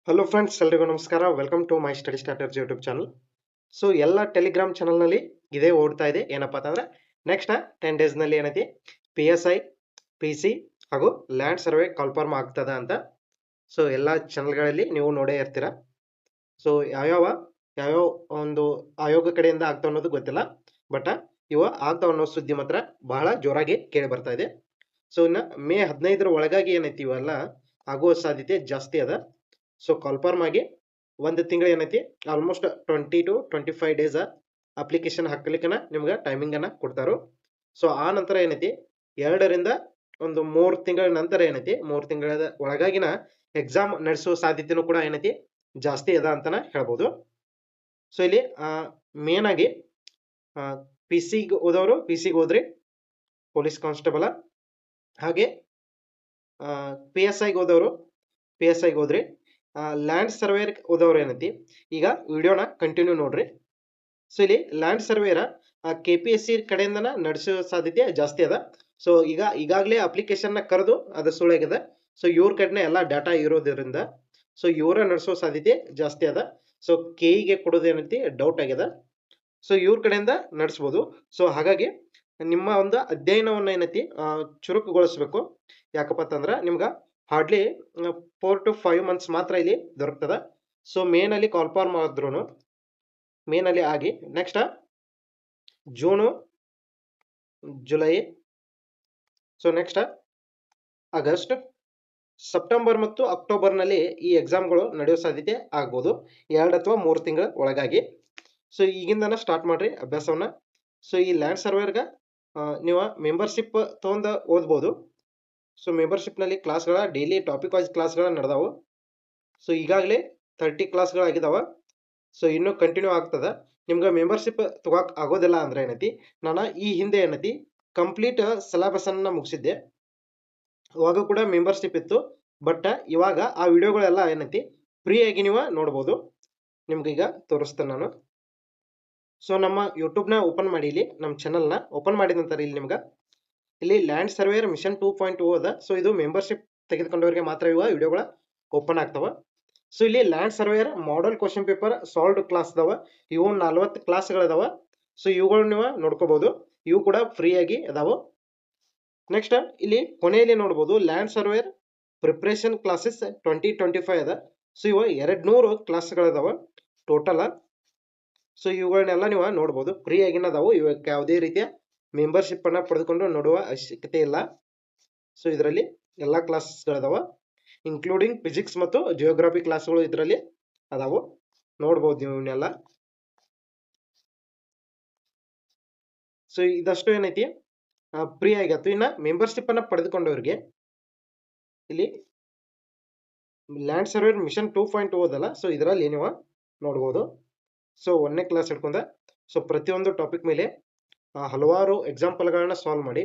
Hello friends, ಎಲ್ರಿಗೂ ನಮಸ್ಕಾರ. Welcome to my study starters YouTube channel. So ಎಲ್ಲ Telegram ಚಾನಲ್ನಲ್ಲಿ ಇದೇ ಓಡ್ತಾ ಇದೆ. ಏನಪ್ಪ ಅಂತಂದ್ರೆ ನೆಕ್ಸ್ಟ್ 10 ಡೇಸ್ನಲ್ಲಿ ಏನೈತಿ PSI, PC ಹಾಗೂ ಲ್ಯಾಂಡ್ ಸರ್ವೆ ಕಾಲ್ಫಾರ್ಮ್ ಆಗ್ತದ ಅಂತ. ಸೊ ಎಲ್ಲ ಚಾನಲ್ಗಳಲ್ಲಿ ನೀವು ನೋಡೇ ಇರ್ತೀರ. ಸೊ ಯಾವ್ಯಾವ ಒಂದು ಆಯೋಗ ಕಡೆಯಿಂದ ಆಗ್ತಾವ ಅನ್ನೋದು ಗೊತ್ತಿಲ್ಲ, ಬಟ್ ಇವ ಆಗ್ತಾವ ಅನ್ನೋ ಸುದ್ದಿ ಮಾತ್ರ ಬಹಳ ಜೋರಾಗಿ ಕೇಳಿ ಬರ್ತಾ ಇದೆ. ಸೊ ಇನ್ನು ಮೇ 15 ಒಳಗಾಗಿ ಏನೈತಿ ಇವೆಲ್ಲ ಆಗುವ ಸಾಧ್ಯತೆ ಜಾಸ್ತಿ ಅದ. ಸೊ ಕಾಲ್ಫಾರ್ಮ್ ಆಗಿ ಒಂದು ತಿಂಗಳು ಏನೈತಿ ಆಲ್ಮೋಸ್ಟ್ 20 to 25 ಡೇಸ್ ಅಪ್ಲಿಕೇಶನ್ ಹಾಕ್ಲಿಕ್ಕನ ನಿಮ್ಗೆ ಟೈಮಿಂಗ್ ಅನ್ನ ಕೊಡ್ತಾರೋ. ಸೊ ಆ ನಂತರ ಏನೈತಿ 2 ರಿಂದ ಒಂದು 3 ತಿಂಗಳ ನಂತರ ಏನೈತಿ 3 ತಿಂಗಳ ಒಳಗಾಗಿನ ಎಕ್ಸಾಮ್ ನಡೆಸುವ ಸಾಧ್ಯತೆನೂ ಕೂಡ ಏನೈತಿ ಜಾಸ್ತಿ ಅದ ಅಂತಾನ ಹೇಳ್ಬೋದು. ಸೊ ಇಲ್ಲಿ ಮೇನ್ ಆಗಿ ಪಿ ಸಿಗೆ ಹೋದ್ರಿ ಪೊಲೀಸ್ ಕಾನ್ಸ್ಟೇಬಲ್, ಹಾಗೆ PSIಗೆ ಹೋದ್ರಿ ಲ್ಯಾಂಡ್ ಸರ್ವೇರ್ ಹೋದವ್ರು ಏನೈತಿ ಈಗ ವಿಡಿಯೋನ ಕಂಟಿನ್ಯೂ ನೋಡ್ರಿ. ಸೊ ಇಲ್ಲಿ ಲ್ಯಾಂಡ್ ಸರ್ವೇರ KPSC ಕಡೆಯಿಂದನ ನಡೆಸೋ ಸಾಧ್ಯತೆ ಜಾಸ್ತಿ ಅದ. ಸೊ ಈಗಾಗಲೇ ಅಪ್ಲಿಕೇಶನ್ ನ ಕರೆದು ಅದು ಸುಳ್ಳಾಗ್ಯದ. ಸೊ ಇವ್ರ ಕಡೆನೆ ಎಲ್ಲ ಡಾಟಾ ಇರೋದ್ರಿಂದ ಸೊ ಇವರ ನಡೆಸೋ ಸಾಧ್ಯತೆ ಜಾಸ್ತಿ ಅದ. ಸೊ KEಗೆ ಕೊಡೋದೇನೈತಿ ಡೌಟ್ ಆಗ್ಯದ. ಸೊ ಇವ್ರ ಕಡೆಯಿಂದ ನಡೆಸ್ಬೋದು. ಸೊ ಹಾಗಾಗಿ ನಿಮ್ಮ ಒಂದು ಅಧ್ಯಯನವನ್ನ ಏನೈತಿ ಚುರುಕುಗೊಳಿಸ್ಬೇಕು. ಯಾಕಪ್ಪ ಅಂತಂದ್ರೆ ನಿಮ್ಗೆ ಹಾರ್ಡ್ಲಿ 4 to 5 months ಮಾತ್ರ ಇಲ್ಲಿ ದೊರಕ್ತದ. ಸೊ ಮೇನ್ ಅಲ್ಲಿ ಕಾಲ್ಫಾರ್ಮ್ ಆದ್ರೂ ಮೇನ್ ಅಲ್ಲಿ ಆಗಿ next June, July, so next August, September ಮತ್ತು ಅಕ್ಟೋಬರ್ ನಲ್ಲಿ ಈ ಎಕ್ಸಾಮ್ಗಳು ನಡೆಯೋ ಸಾಧ್ಯತೆ ಆಗ್ಬೋದು 2 ಅಥವಾ 3 ತಿಂಗಳ ಒಳಗಾಗಿ. ಸೊ ಈಗಿಂದನ ಸ್ಟಾರ್ಟ್ ಮಾಡ್ರಿ ಅಭ್ಯಾಸವನ್ನ. ಸೊ ಈ ಲ್ಯಾಂಡ್ ಸರ್ವೇರ್ಗ ನೀವು ಮೆಂಬರ್ಶಿಪ್ ತಗೊಂಡ ಓದ್ಬೋದು. ಸೊ ಮೆಂಬರ್ಶಿಪ್ ನಲ್ಲಿ ಕ್ಲಾಸ್ಗಳ ಡೈಲಿ ಟಾಪಿಕ್ ವೈಸ್ ಕ್ಲಾಸ್ಗಳ ನಡೆದಾವು. ಸೊ ಈಗಾಗಲೇ 30 ಕ್ಲಾಸ್ಗಳಾಗಿದ್ದಾವ. ಸೊ ಇನ್ನೂ ಕಂಟಿನ್ಯೂ ಆಗ್ತದ. ನಿಮ್ಗೆ ಮೆಂಬರ್ಶಿಪ್ ತಗೋಕ್ ಆಗೋದಿಲ್ಲ ಅಂದ್ರೆ ಏನೈತಿ, ನಾನು ಈ ಹಿಂದೆ ಏನೈತಿ ಕಂಪ್ಲೀಟ್ ಸಿಲೆಬಸ್ ಅನ್ನ ಮುಗಿಸಿದ್ದೆ. ಅವಾಗ ಕೂಡ ಮೆಂಬರ್ಶಿಪ್ ಇತ್ತು, ಬಟ್ ಇವಾಗ ಆ ವಿಡಿಯೋಗಳೆಲ್ಲ ಏನೈತಿ ಫ್ರೀ ಆಗಿ ನೀವು ನೋಡ್ಬೋದು. ನಿಮ್ಗೆ ಈಗ ತೋರಿಸ್ತೇನೆ ನಾನು. ಸೊ ನಮ್ಮ ಯೂಟ್ಯೂಬ್ನ ಓಪನ್ ಮಾಡಿ, ಇಲ್ಲಿ ನಮ್ಮ ಚಾನಲ್ನ ಓಪನ್ ಮಾಡಿದ ನಂತರ ಇಲ್ಲಿ ಲ್ಯಾಂಡ್ ಸರ್ವೇಯರ್ ಮಿಷನ್ 2.0 ಅದ. ಸೊ ಇದು ಮೆಂಬರ್ಶಿಪ್ ತೆಗೆದುಕೊಂಡವರಿಗೆ ಮಾತ್ರ ಇವ ವಿಡಿಯೋಗಳ ಓಪನ್ ಆಗ್ತಾವ. ಸೊ ಇಲ್ಲಿ land surveyor model question paper solved class ಅದಾವ. ಇವು 40 ಕ್ಲಾಸ್ಗಳಿದಾವ. ಸೊ ಇವುಗಳು ನೀವು ನೋಡ್ಕೋಬಹುದು. ಇವು ಕೂಡ ಫ್ರೀ ಆಗಿ ಅದಾವ. ನೆಕ್ಸ್ಟ್ ಇಲ್ಲಿ ಕೊನೆಯಲ್ಲಿ ನೋಡ್ಬೋದು ಲ್ಯಾಂಡ್ ಸರ್ವೇಯರ್ ಪ್ರಿಪ್ರೇಷನ್ ಕ್ಲಾಸಸ್ 2025 ಅದ. ಸೊ ಇವ 200 ಕ್ಲಾಸ್ಗಳಿದಾವ ಟೋಟಲ್. ಸೊ ಇವುಗಳನ್ನೆಲ್ಲ ನೀವು ನೋಡ್ಬೋದು, ಫ್ರೀ ಆಗಿನ ಅದಾವು. ಇವಕ್ಕೆ ಯಾವುದೇ ರೀತಿಯ ಮೆಂಬರ್ಶಿಪ್ ಅನ್ನ ಪಡೆದುಕೊಂಡು ನೋಡುವ ಅವಶ್ಯಕತೆ ಇಲ್ಲ. ಸೊ ಇದರಲ್ಲಿ ಎಲ್ಲಾ ಕ್ಲಾಸಸ್ಗಳಿದಾವ, ಇನ್ಕ್ಲೂಡಿಂಗ್ ಫಿಸಿಕ್ಸ್ ಮತ್ತು ಜಿಯೋಗ್ರಫಿ ಕ್ಲಾಸ್ಗಳು ಇದರಲ್ಲಿ ಅದಾವು. ನೋಡ್ಬೋದು ನೀವು ಇವನ್ನೆಲ್ಲ. ಸೊ ಇದಷ್ಟು ಏನೈತಿ ಫ್ರೀ ಆಗಿತ್ತು. ಇನ್ನ ಮೆಂಬರ್ಶಿಪ್ ಅನ್ನ ಪಡೆದುಕೊಂಡವ್ರಿಗೆ ಇಲ್ಲಿ ಲ್ಯಾಂಡ್ ಸರ್ವೇರ್ ಮಿಷನ್ 2.0 ಅದಲ್ಲ. ಸೊ ಇದರಲ್ಲಿ ನೀವು ನೋಡ್ಬೋದು. ಸೊ 1ನೇ ಕ್ಲಾಸ್ ಹಿಡ್ಕೊಂಡ ಸೊ ಪ್ರತಿಯೊಂದು ಟಾಪಿಕ್ ಮೇಲೆ ಹಲವಾರು ಎಕ್ಸಾಂಪಲ್ಗಳನ್ನ ಸಾಲ್ವ್ ಮಾಡಿ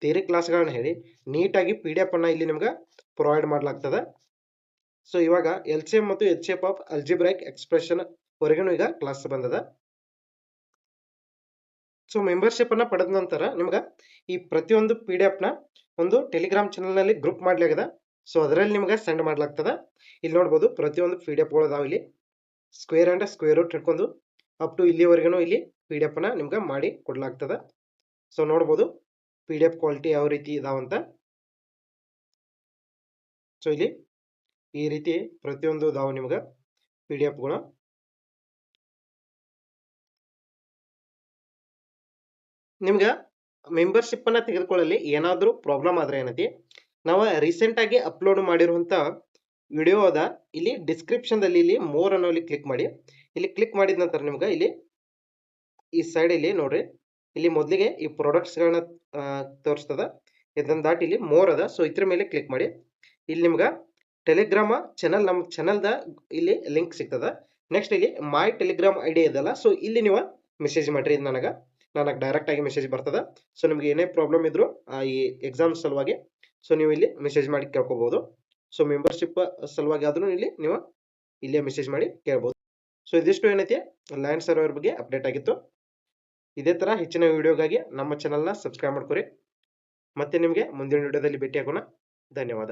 ಥಿಯರಿ ಕ್ಲಾಸ್ಗಳನ್ನ ಹೇಳಿ ನೀಟಾಗಿ PDF ಅನ್ನ ಇಲ್ಲಿ ನಿಮ್ಗೆ ಪ್ರೊವೈಡ್ ಮಾಡ್ಲಾಗ್ತದೆ. ಸೊ ಇವಾಗ LCM ಮತ್ತು HCF ಆಫ್ ಅಲ್ಜಿಬ್ರೈಕ್ ಎಕ್ಸ್ಪ್ರೆಷನ್ ವರೆಗೂ ಈಗ ಕ್ಲಾಸ್ ಬಂದದ. ಸೊ ಮೆಂಬರ್ಶಿಪ್ ಅನ್ನ ಪಡೆದ ನಂತರ ನಿಮ್ಗೆ ಈ ಪ್ರತಿಯೊಂದು PDF ನ ಒಂದು ಟೆಲಿಗ್ರಾಮ್ ಚಾನಲ್ ನಲ್ಲಿ ಗ್ರೂಪ್ ಮಾಡ್ಲಾಗದ. ಸೊ ಅದರಲ್ಲಿ ನಿಮ್ಗೆ ಸೆಂಡ್ ಮಾಡ್ಲಾಗ್ತದ. ಇಲ್ಲಿ ನೋಡ್ಬೋದು ಪ್ರತಿಯೊಂದು PDF ಗಳು ಅದಾವ. ಇಲ್ಲಿ ಸ್ಕ್ವೇರ್ ಅಂಡ್ ಸ್ಕ್ವೇರ್ ರೂಟ್ ಹಿಡ್ಕೊಂಡು ಅಪ್ ಟು ಇಲ್ಲಿವರೆಗೂ ಇಲ್ಲಿ PDF ನ ನಿಮ್ಗೆ ಮಾಡಿ ಕೊಡ್ಲಾಗ್ತದ. ಸೊ ನೋಡ್ಬೋದು PDF ಕ್ವಾಲಿಟಿ ಯಾವ ರೀತಿ ಇದಾವಂತ. ಸೊ ಇಲ್ಲಿ ಈ ರೀತಿ ಪ್ರತಿಯೊಂದು ಇದಾವ ನಿಮ್ಗೆ PDF ಗಳು. ನಿಮ್ಗೆ ಮೆಂಬರ್ಶಿಪ್ ಅನ್ನ ತೆಗೆದುಕೊಳ್ಳಲಿ ಏನಾದ್ರೂ ಪ್ರಾಬ್ಲಮ್ ಆದ್ರೆ ಏನೈತಿ, ನಾವು ರೀಸೆಂಟ್ ಆಗಿ ಅಪ್ಲೋಡ್ ಮಾಡಿರುವಂತ ವಿಡಿಯೋ ಅದ. ಇಲ್ಲಿ ಡಿಸ್ಕ್ರಿಪ್ಷನ್ ದಲ್ಲಿ ಇಲ್ಲಿ ಮೋರ್ ಅನ್ನೋಲ್ಲಿ ಕ್ಲಿಕ್ ಮಾಡಿ. ಇಲ್ಲಿ ಕ್ಲಿಕ್ ಮಾಡಿದ ನಂತರ ನಿಮ್ಗೆ ಇಲ್ಲಿ ಈ ಸೈಡ್ ಇಲ್ಲಿ ನೋಡ್ರಿ, ಇಲ್ಲಿ ಮೊದಲಿಗೆ ಈ ಪ್ರಾಡಕ್ಟ್ಸ್ ಗಳನ್ನ ತೋರಿಸ್ತದ. ಇದನ್ನ ದಾಟಿ ಇಲ್ಲಿ ಮೋರ್ ಅದ. ಸೊ ಇದ್ರ ಮೇಲೆ ಕ್ಲಿಕ್ ಮಾಡಿ. ಇಲ್ಲಿ ನಿಮ್ಗೆ ಟೆಲಿಗ್ರಾಮ್ ಚಾನಲ್, ನಮ್ಮ ಚಾನಲ್ದ ಇಲ್ಲಿ ಲಿಂಕ್ ಸಿಗ್ತದ. ನೆಕ್ಸ್ಟ್ ಇಲ್ಲಿ ಮೈ ಟೆಲಿಗ್ರಾಮ್ ID ಇದಲ್ಲ. ಸೊ ಇಲ್ಲಿ ನೀವು ಮೆಸೇಜ್ ಮಾಡ್ರಿ, ನನಗೆ ಡೈರೆಕ್ಟ್ ಆಗಿ ಮೆಸೇಜ್ ಬರ್ತದ. ಸೊ ನಿಮ್ಗೆ ಏನೇ ಪ್ರಾಬ್ಲಮ್ ಇದ್ರು ಈ ಎಕ್ಸಾಮ್ ಸಲುವಾಗಿ ಸೊ ನೀವು ಇಲ್ಲಿ ಮೆಸೇಜ್ ಮಾಡಿ ಕೇಳ್ಕೋಬಹುದು. ಸೊ ಮೆಂಬರ್ಶಿಪ್ ಸಲುವಾಗಿ ಆದ್ರೂ ನೀವು ಇಲ್ಲೇ ಮೆಸೇಜ್ ಮಾಡಿ ಕೇಳ್ಬೋದು. ಸೊ ಇದಿಷ್ಟು ಏನೈತಿ ಲ್ಯಾಂಡ್ ಸರ್ವೇರ್ ಬಗ್ಗೆ ಅಪ್ಡೇಟ್ ಆಗಿತ್ತು. ಇದೇ ತರ ಹೆಚ್ಚಿನ ವಿಡಿಯೋಗಾಗಿ ನಮ್ಮ ಚಾನಲ್ನ ಸಬ್ಸ್ಕ್ರೈಬ್ ಮಾಡ್ಕೊರಿ. ಮತ್ತೆ ನಿಮಗೆ ಮುಂದಿನ ವಿಡಿಯೋದಲ್ಲಿ ಭೇಟಿ ಆಗೋಣ. ಧನ್ಯವಾದ.